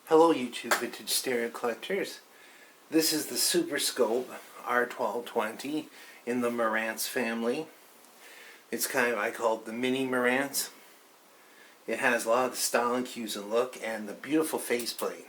Hello YouTube Vintage Stereo Collectors. This is the Superscope R-1220 in the Marantz family. It's kind of, I call it the mini Marantz. It has a lot of the styling cues and look and the beautiful faceplate.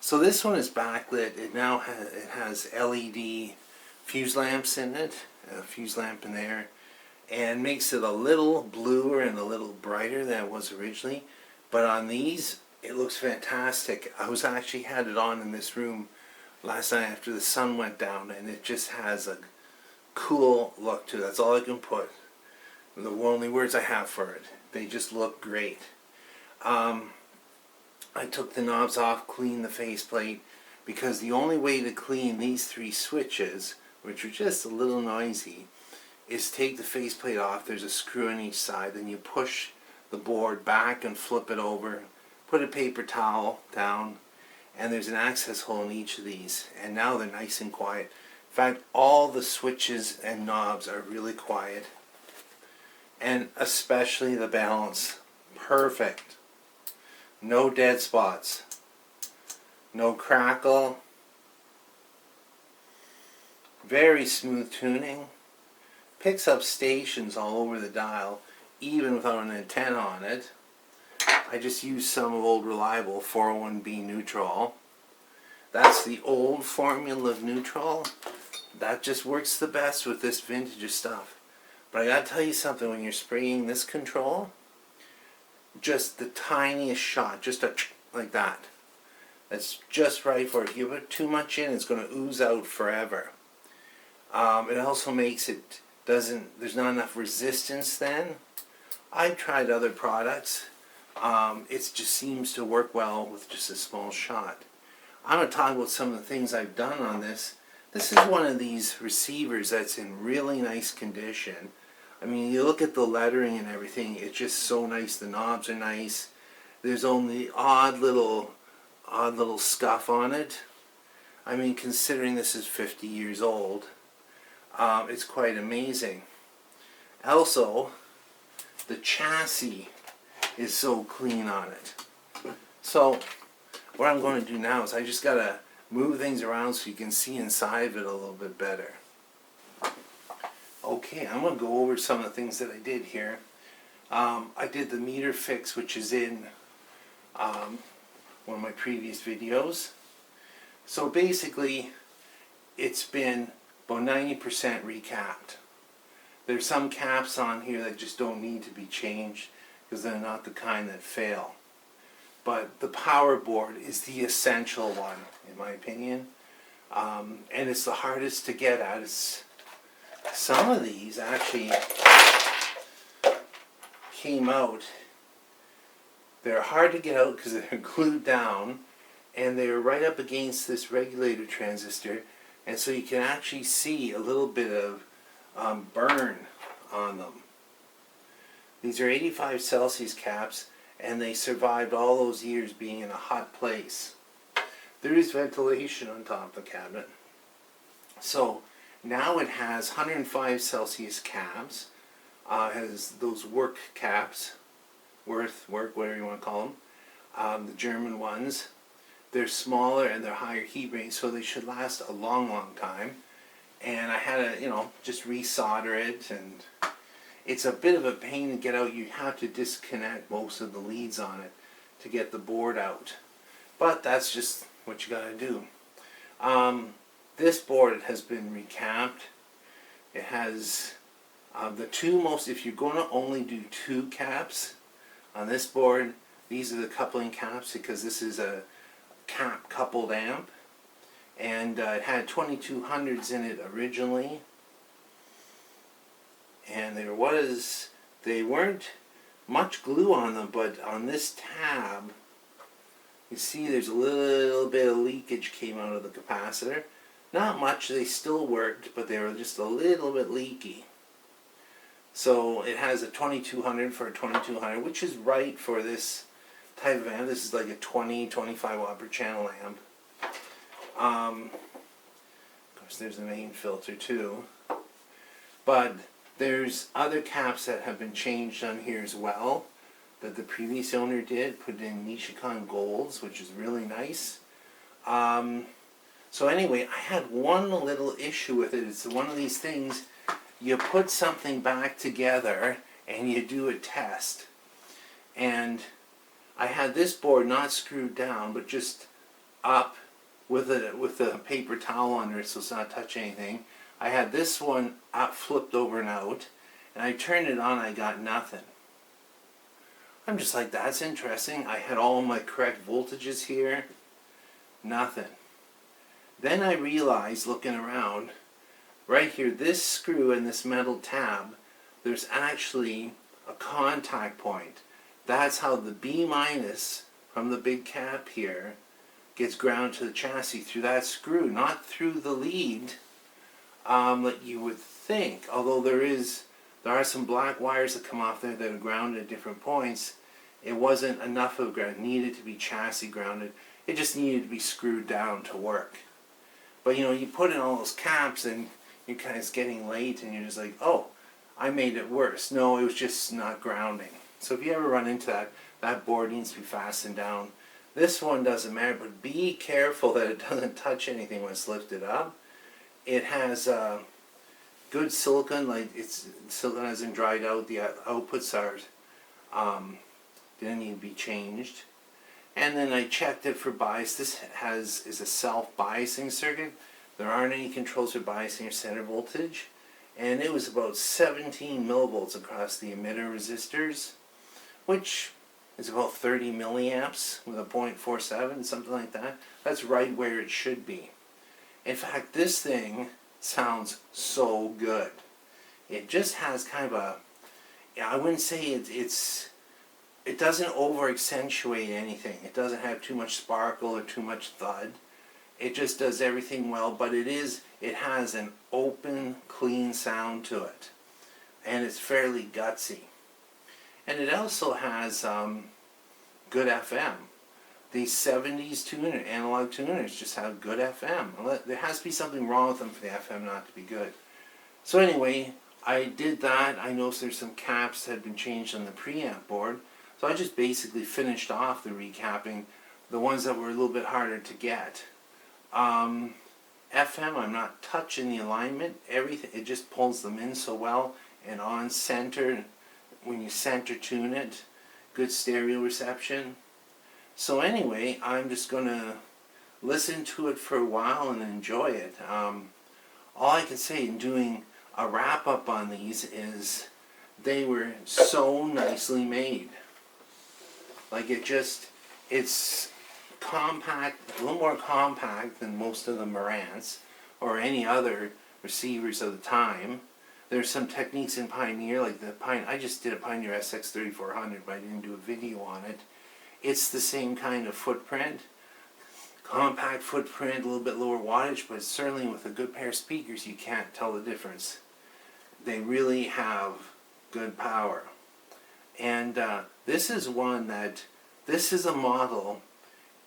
So this one is backlit. It has LED fuse lamps in it, a fuse lamp in there, and makes it a little bluer and a little brighter than it was originally. But on these, it looks fantastic. I was actually had it on in this room last night after the sun went down, and it just has a cool look to it. That's all I can put. The only words I have for it. They just look great. I took the knobs off, cleaned the faceplate, because the only way to clean these three switches, which are just a little noisy, is take the faceplate off. There's a screw on each side, then you push the board back and flip it over, put a paper towel down, and there's an access hole in each of these, and now they're nice and quiet. In fact, all the switches and knobs are really quiet, and especially the balance. Perfect. No dead spots, no crackle, very smooth tuning, picks up stations all over the dial even without an antenna on it. I just used some of old reliable 401B neutral. That's the old formula of neutral. That just works the best with this vintage stuff. But I gotta tell you something, when you're spraying this control, just the tiniest shot, just a like that. That's just right for it. If you put too much in, it's going to ooze out forever. It also makes it there's not enough resistance then. I've tried other products. It just seems to work well with just a small shot. I'm going to talk about some of the things I've done on this. This is one of these receivers that's in really nice condition. I mean, you look at the lettering and everything, it's just so nice. The knobs are nice. There's only odd little scuff on it. I mean, considering this is 50 years old, it's quite amazing. Also, the chassis is so clean on it. So, what I'm going to do now is I just got to move things around so you can see inside of it a little bit better. Okay, I'm going to go over some of the things that I did here. I did the meter fix, which is in one of my previous videos. So basically, it's been about 90% recapped. There's some caps on here that just don't need to be changed because they're not the kind that fail. But the power board is the essential one, in my opinion. And it's the hardest to get at. Some of these actually came out. They're hard to get out because they're glued down, and they're right up against this regulator transistor, and so you can actually see a little bit of burn on them. These are 85 Celsius caps, and they survived all those years being in a hot place. There is ventilation on top of the cabinet. So now it has 105 Celsius caps. Has those work caps, work, whatever you want to call them. The German ones. They're smaller and they're higher heat rate, so they should last a long, long time. And I had to, just resolder it, and it's a bit of a pain to get out. You have to disconnect most of the leads on it to get the board out. But that's just what you gotta do. This board has been recapped. It has the two most, if you're going to only do two caps on this board, these are the coupling caps because this is a cap coupled amp. And it had 2200s in it originally. And they weren't much glue on them, but on this tab, you see there's a little bit of leakage came out of the capacitor. Not much, they still worked, but they were just a little bit leaky. So it has a 2200 for a 2200, which is right for this type of amp. This is like a 20-25 watt per channel amp. Of course, there's the main filter too. But there's other caps that have been changed on here as well. that the previous owner did, put it in Nishikon Golds, which is really nice. So anyway, I had one little issue with it. It's one of these things, you put something back together and you do a test. And I had this board not screwed down, but just up with a paper towel under it so it's not touching anything. I had this one up, flipped over and out, and I turned it on, I got nothing. I'm just like, that's interesting. I had all my correct voltages here, nothing. Then I realized, looking around, right here, this screw and this metal tab, there's actually a contact point. That's how the B minus from the big cap here gets ground to the chassis, through that screw, not through the lead like you would think. Although there are some black wires that come off there that are grounded at different points. It wasn't enough of ground. It needed to be chassis grounded. It just needed to be screwed down to work. But you know, you put in all those caps and you're kind of getting late and you're just like, oh, I made it worse. No, it was just not grounding. So if you ever run into that, that board needs to be fastened down. This one doesn't matter, but be careful that it doesn't touch anything when it's lifted up. It has good silicon, like silicon hasn't dried out. The outputs are didn't need to be changed. And then I checked it for bias. This is a self-biasing circuit. There aren't any controls for biasing or center voltage. And it was about 17 millivolts across the emitter resistors, which is about 30 milliamps with a 0.47, something like that. That's right where it should be. In fact, this thing sounds so good. It just has kind of a, I wouldn't say it doesn't over accentuate anything. It doesn't have too much sparkle or too much thud. It just does everything well, but it has an open, clean sound to it. And it's fairly gutsy. And it also has good FM. These 70s tuner, analog tuners just have good FM. There has to be something wrong with them for the FM not to be good. So anyway, I did that. I noticed there's some caps that had been changed on the preamp board. So I just basically finished off the recapping, the ones that were a little bit harder to get. FM, I'm not touching the alignment. Everything, it just pulls them in so well. And on center, when you center tune it, good stereo reception. So anyway, I'm just going to listen to it for a while and enjoy it. All I can say in doing a wrap-up on these is they were so nicely made. Like it's compact, a little more compact than most of the Marantz or any other receivers of the time. There's some techniques in Pioneer, like I just did a Pioneer SX3400, but I didn't do a video on it. It's the same kind of footprint, compact footprint, a little bit lower wattage, but certainly with a good pair of speakers you can't tell the difference. They really have good power. And this is a model,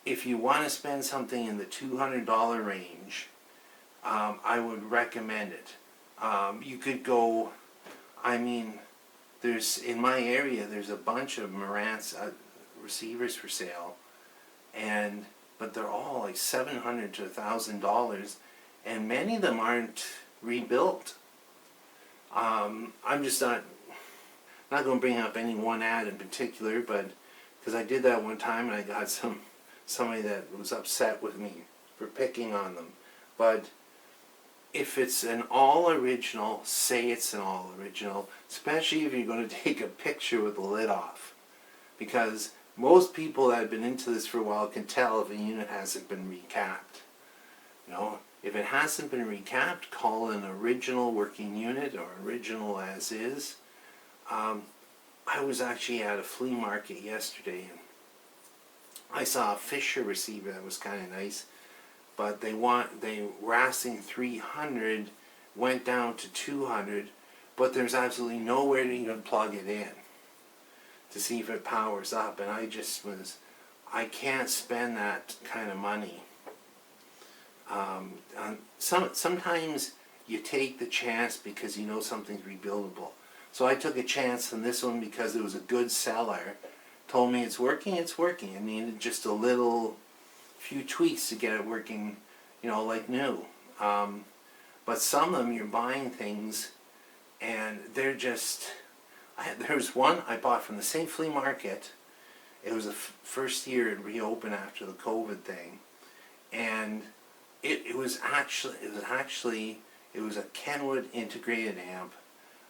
if you want to spend something in the $200 range, I would recommend it. You could go, I mean, in my area, there's a bunch of Marantz receivers for sale, but they're all like $700 to $1,000, and many of them aren't rebuilt. I'm just not going to bring up any one ad in particular, but because I did that one time and I got somebody that was upset with me for picking on them. But if it's an all original, say it's an all original, especially if you're going to take a picture with the lid off, because most people that have been into this for a while can tell if a unit hasn't been recapped. You know, if it hasn't been recapped, call it an original working unit or original as is. I was actually at a flea market yesterday and I saw a Fisher receiver that was kind of nice, but they were asking 300, went down to 200, but there's absolutely nowhere to even plug it in to see if it powers up, and I can't spend that kind of money. Sometimes you take the chance because you know something's rebuildable. So I took a chance on this one because it was a good seller, told me it's working, it's working. I needed just a few tweaks to get it working, like new. But some of them, you're buying things and they're just, there was one I bought from the same flea market. It was the first year it reopened after the COVID thing. And it was a Kenwood integrated amp.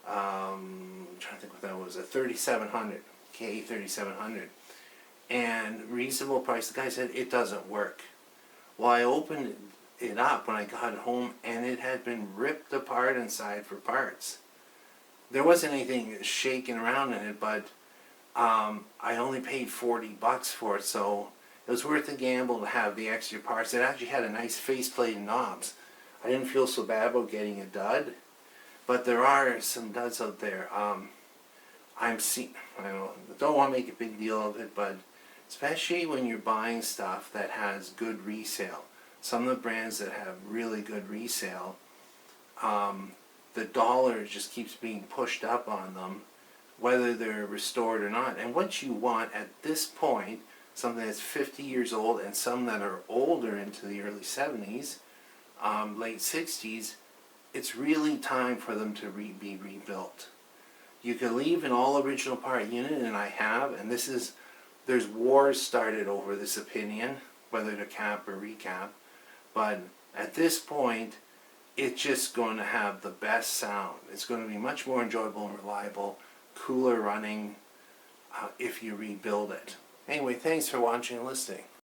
I'm trying to think what that was, a 3700, K3700. And reasonable price. The guy said it doesn't work. Well, I opened it up when I got it home and it had been ripped apart inside for parts. There wasn't anything shaking around in it, but I only paid $40 for it, so it was worth the gamble to have the extra parts. It actually had a nice faceplate and knobs. I didn't feel so bad about getting a dud, but there are some duds out there. I don't want to make a big deal of it, but especially when you're buying stuff that has good resale. Some of the brands that have really good resale, the dollar just keeps being pushed up on them, whether they're restored or not. And what you want at this point, something that's 50 years old and some that are older into the early 70s, late 60s, it's really time for them to be rebuilt. You can leave an all original part unit, and I have, and there's wars started over this opinion, whether to cap or recap, but at this point, it's just going to have the best sound. It's going to be much more enjoyable and reliable, cooler running if you rebuild it. Anyway, thanks for watching and listening.